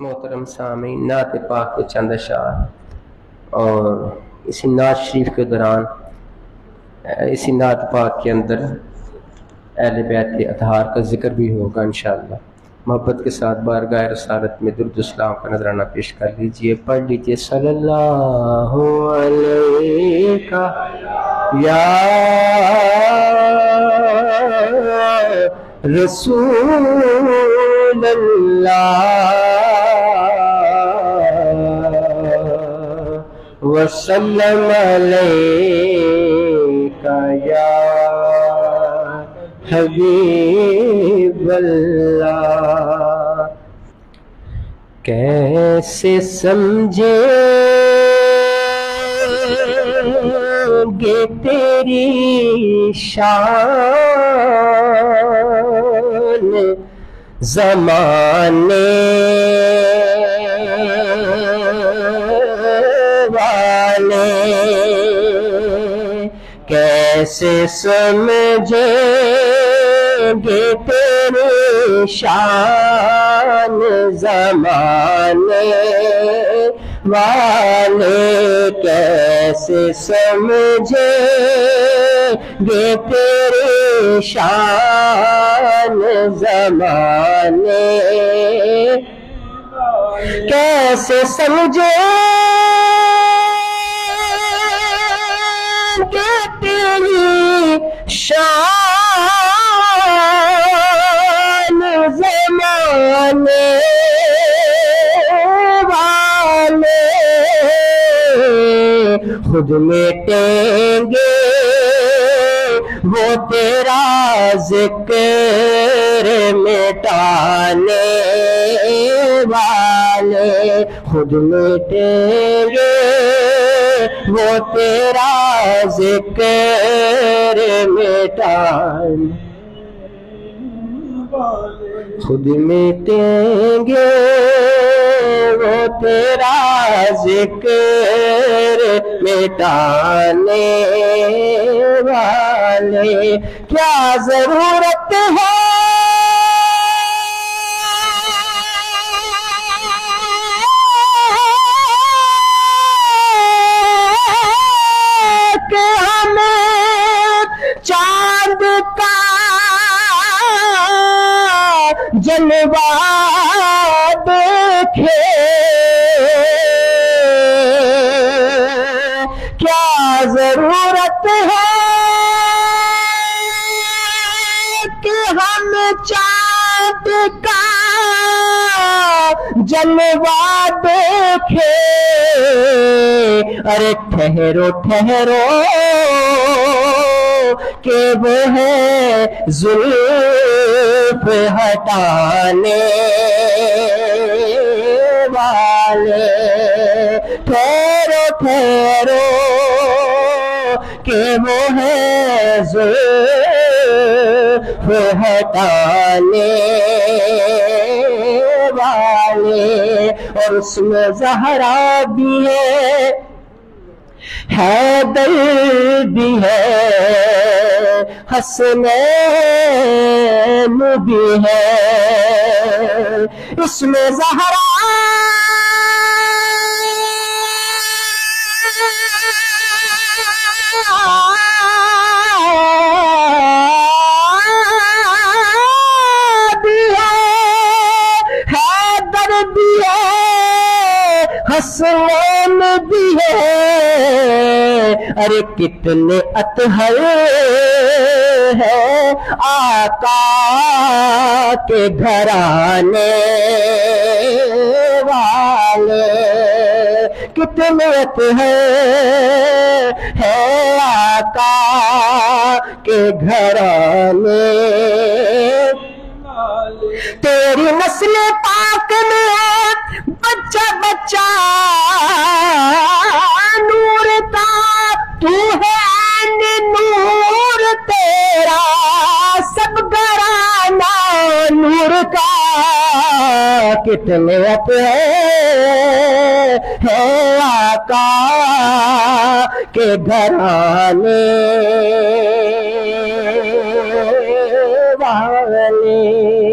محترم سامعین، نعت پاک کے چند اشعار اور اسی نعت شریف کے دوران اسی نعت پاک کے اندر اہل بیت اطہار کا ذکر بھی ہوگا انشاءاللہ۔ محبت کے ساتھ بارگاہ رسالت میں درود السلام کا نذرانہ پیش کر لیجئے، پڑھ لیجئے۔ صلی اللہ علیہ یا رسول اللہ وسلم علیکہ یا حبیب اللہ۔ کیسے سمجھیں گے تیری شان زمانے والے، کیسے سمجھیں گے تیری شان زمانے والے، کیسے سمجھیں گے تیری شان زمانے، کیسے سمجھیں گے تیری شان زمانے والے، خود مٹیں گے وہ تیرا ذکر مٹانے والے، خود مٹیں گے وہ تیرا ذکر مٹانے، خود مٹیں گے وہ تیرا ذکر مٹانے والے، کیا ضرورت ہے کہ ہمیں چاند کا جلوہ دیکھے، کیا ضرورت ہے کہ ہم چاند کا جلوہ دیکھے، ارے ٹھہرو ٹھہرو کہ وہ ہے زلف ہٹانے والے، ٹھہرو ٹھہرو کہ وہ ہے زلف ہٹانے والے، اور اس میں زہرا بھی ہے، حیدر بھی ہے، حسنین بھی ہے، اس میں زہرا بھی ہے، حیدر بھی ہے، حسنین بھی ہے، ارے کتنے اطہر ہے آقا کے گھرانے والے، کتنے اطہر ہے آقا کے گھرانے، تیری نسل پاک میں بچہ بچہ نور کا، تو ہے عین نور تیرا سب گھرانہ نور کا، کتنے ہے آقا کے گھرانے والے۔